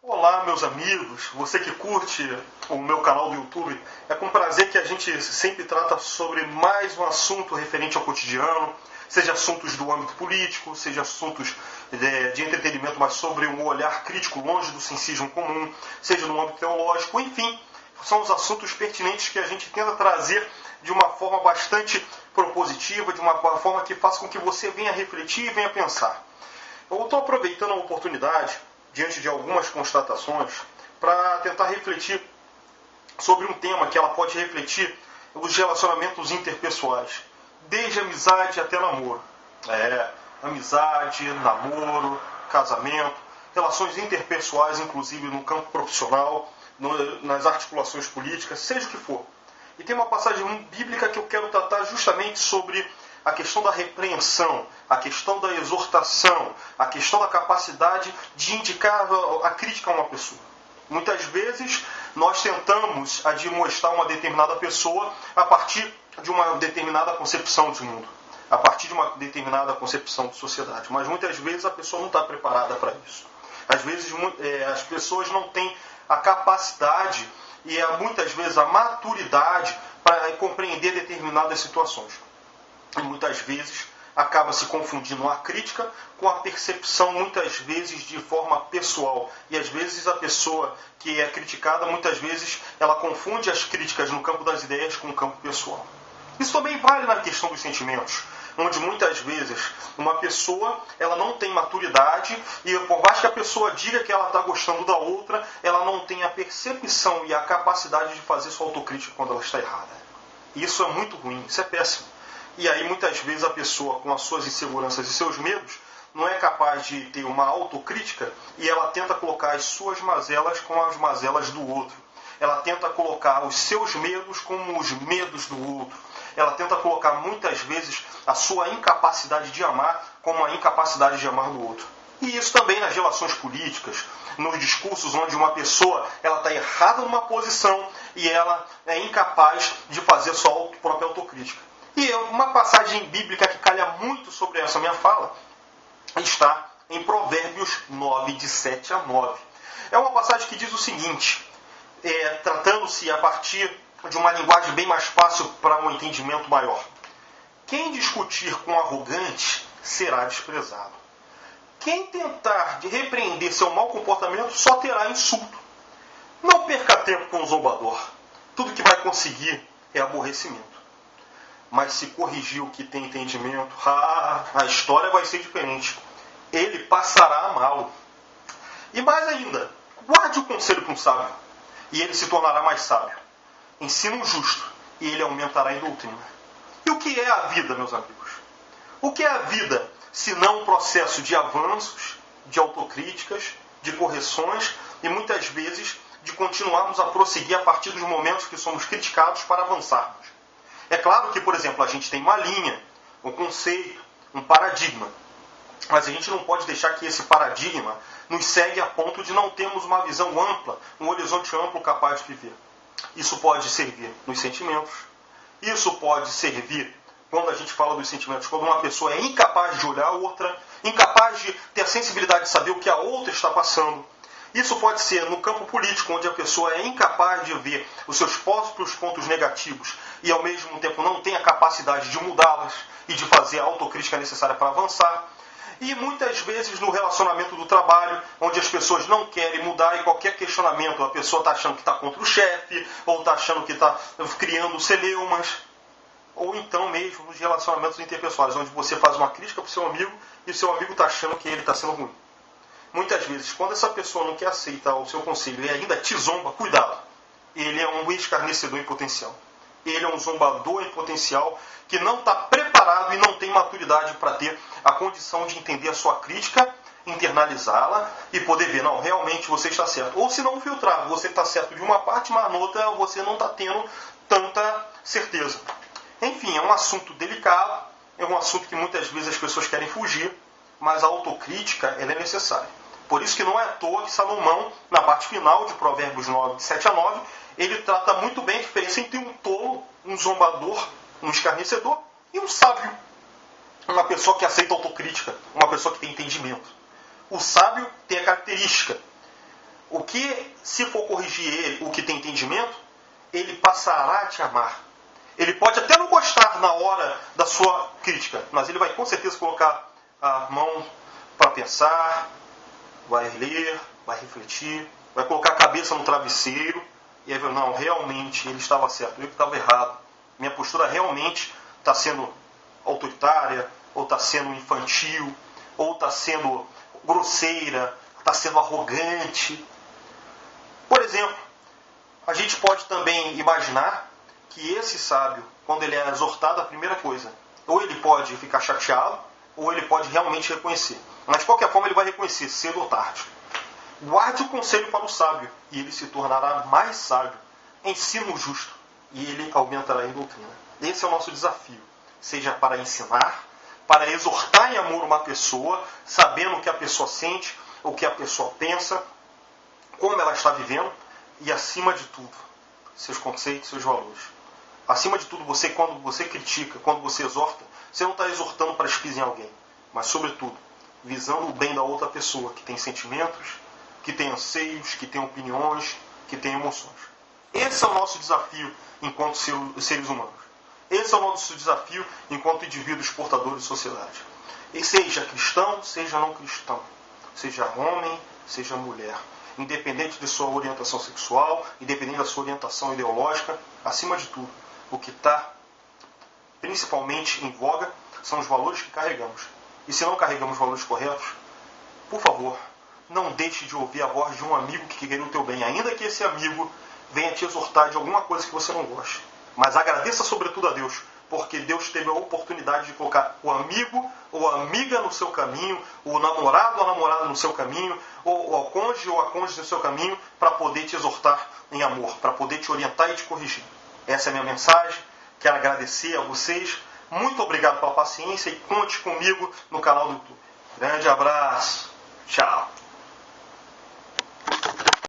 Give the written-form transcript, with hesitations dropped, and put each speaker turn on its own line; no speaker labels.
Olá, meus amigos, você que curte o meu canal do YouTube, é com prazer que a gente sempre trata sobre mais um assunto referente ao cotidiano, seja assuntos do âmbito político, seja assuntos de entretenimento, mas sobre um olhar crítico longe do sensismo comum, seja no âmbito teológico, enfim, são os assuntos pertinentes que a gente tenta trazer de uma forma bastante propositiva, de uma forma que faça com que você venha refletir e venha pensar. Eu estou aproveitando a oportunidade, diante de algumas constatações, para tentar refletir sobre um tema que ela pode refletir os relacionamentos interpessoais, desde amizade até namoro. Amizade, namoro, casamento, relações interpessoais, inclusive no campo profissional, nas articulações políticas, seja o que for. E tem uma passagem bíblica que eu quero tratar justamente sobre a questão da repreensão, a questão da exortação, a questão da capacidade de indicar a crítica a uma pessoa. Muitas vezes nós tentamos admoestar uma determinada pessoa a partir de uma determinada concepção de mundo, a partir de uma determinada concepção de sociedade, mas muitas vezes a pessoa não está preparada para isso. Às vezes as pessoas não têm a capacidade e muitas vezes a maturidade para compreender determinadas situações. E muitas vezes acaba se confundindo a crítica com a percepção, muitas vezes de forma pessoal. E às vezes a pessoa que é criticada, muitas vezes ela confunde as críticas no campo das ideias com o campo pessoal. Isso também vale na questão dos sentimentos, onde muitas vezes uma pessoa ela não tem maturidade e por mais que a pessoa diga que ela está gostando da outra, ela não tem a percepção e a capacidade de fazer sua autocrítica quando ela está errada. Isso é muito ruim, isso é péssimo. E aí muitas vezes a pessoa com as suas inseguranças e seus medos não é capaz de ter uma autocrítica e ela tenta colocar as suas mazelas com as mazelas do outro. Ela tenta colocar os seus medos como os medos do outro. Ela tenta colocar muitas vezes a sua incapacidade de amar como a incapacidade de amar do outro. E isso também nas relações políticas, nos discursos onde uma pessoa ela está errada numa posição e ela é incapaz de fazer sua própria autocrítica. E uma passagem bíblica que calha muito sobre essa minha fala está em Provérbios 9, de 7 a 9. É uma passagem que diz o seguinte, tratando-se a partir de uma linguagem bem mais fácil para um entendimento maior. Quem discutir com arrogante será desprezado. Quem tentar de repreender seu mau comportamento só terá insulto. Não perca tempo com o zombador. Tudo que vai conseguir é aborrecimento. Mas se corrigir o que tem entendimento, a história vai ser diferente. Ele passará a amá-lo. E mais ainda, guarde o conselho com o sábio, e ele se tornará mais sábio. Ensina o justo, e ele aumentará em doutrina. E o que é a vida, meus amigos? O que é a vida, se não um processo de avanços, de autocríticas, de correções, e muitas vezes de continuarmos a prosseguir a partir dos momentos que somos criticados para avançarmos. É claro que, por exemplo, a gente tem uma linha, um conceito, um paradigma. Mas a gente não pode deixar que esse paradigma nos segue a ponto de não termos uma visão ampla, um horizonte amplo capaz de viver. Isso pode servir nos sentimentos. Isso pode servir quando a gente fala dos sentimentos, quando uma pessoa é incapaz de olhar a outra, incapaz de ter a sensibilidade de saber o que a outra está passando. Isso pode ser no campo político, onde a pessoa é incapaz de ver os seus próprios pontos negativos e ao mesmo tempo não tem a capacidade de mudá-las e de fazer a autocrítica necessária para avançar. E muitas vezes no relacionamento do trabalho, onde as pessoas não querem mudar e qualquer questionamento, a pessoa está achando que está contra o chefe, ou está achando que está criando celeumas. Ou então mesmo nos relacionamentos interpessoais, onde você faz uma crítica para o seu amigo e o seu amigo está achando que ele está sendo ruim. Muitas vezes, quando essa pessoa não quer aceitar o seu conselho e ainda te zomba, cuidado. Ele é um escarnecedor em potencial. Ele é um zombador em potencial que não está preparado e não tem maturidade para ter a condição de entender a sua crítica, internalizá-la e poder ver, não, realmente você está certo. Ou se não filtrar, você está certo de uma parte, mas na outra você não está tendo tanta certeza. Enfim, é um assunto delicado, é um assunto que muitas vezes as pessoas querem fugir, mas a autocrítica ela é necessária. Por isso que não é à toa que Salomão, na parte final de Provérbios 9, de 7 a 9, ele trata muito bem a diferença entre um tolo, um zombador, um escarnecedor e um sábio. Uma pessoa que aceita autocrítica, uma pessoa que tem entendimento. O sábio tem a característica O que, se for corrigir ele, o que tem entendimento, ele passará a te amar. Ele pode até não gostar na hora da sua crítica, mas ele vai com certeza colocar a mão para pensar, vai ler, vai refletir, vai colocar a cabeça no travesseiro e aí vai, não, realmente ele estava certo, eu que estava errado. Minha postura realmente está sendo autoritária, ou está sendo infantil, ou está sendo grosseira, está sendo arrogante. Por exemplo, a gente pode também imaginar que esse sábio, quando ele é exortado, a primeira coisa, ou ele pode ficar chateado, ou ele pode realmente reconhecer. Mas de qualquer forma ele vai reconhecer, cedo ou tarde. Guarde o conselho para o sábio, e ele se tornará mais sábio. Ensina o justo, e ele aumentará em doutrina. Esse é o nosso desafio. Seja para ensinar, para exortar em amor uma pessoa, sabendo o que a pessoa sente, o que a pessoa pensa, como ela está vivendo, e acima de tudo, seus conceitos, seus valores. Acima de tudo, você, quando você critica, quando você exorta, você não está exortando para espis em alguém, mas, sobretudo, visando o bem da outra pessoa, que tem sentimentos, que tem anseios, que tem opiniões, que tem emoções. Esse é o nosso desafio enquanto seres humanos. Esse é o nosso desafio enquanto indivíduos portadores de sociedade. E seja cristão, seja não cristão. Seja homem, seja mulher. Independente de sua orientação sexual, independente da sua orientação ideológica, acima de tudo, o que está principalmente em voga são os valores que carregamos. E se não carregamos os valores corretos, por favor, não deixe de ouvir a voz de um amigo que quer o teu bem, ainda que esse amigo venha te exortar de alguma coisa que você não goste. Mas agradeça sobretudo a Deus, porque Deus teve a oportunidade de colocar o amigo ou a amiga no seu caminho, o namorado ou a namorada no seu caminho, ou o cônjuge ou a cônjuge no seu caminho, para poder te exortar em amor, para poder te orientar e te corrigir. Essa é a minha mensagem. Quero agradecer a vocês. Muito obrigado pela paciência e conte comigo no canal do YouTube. Grande abraço. Tchau.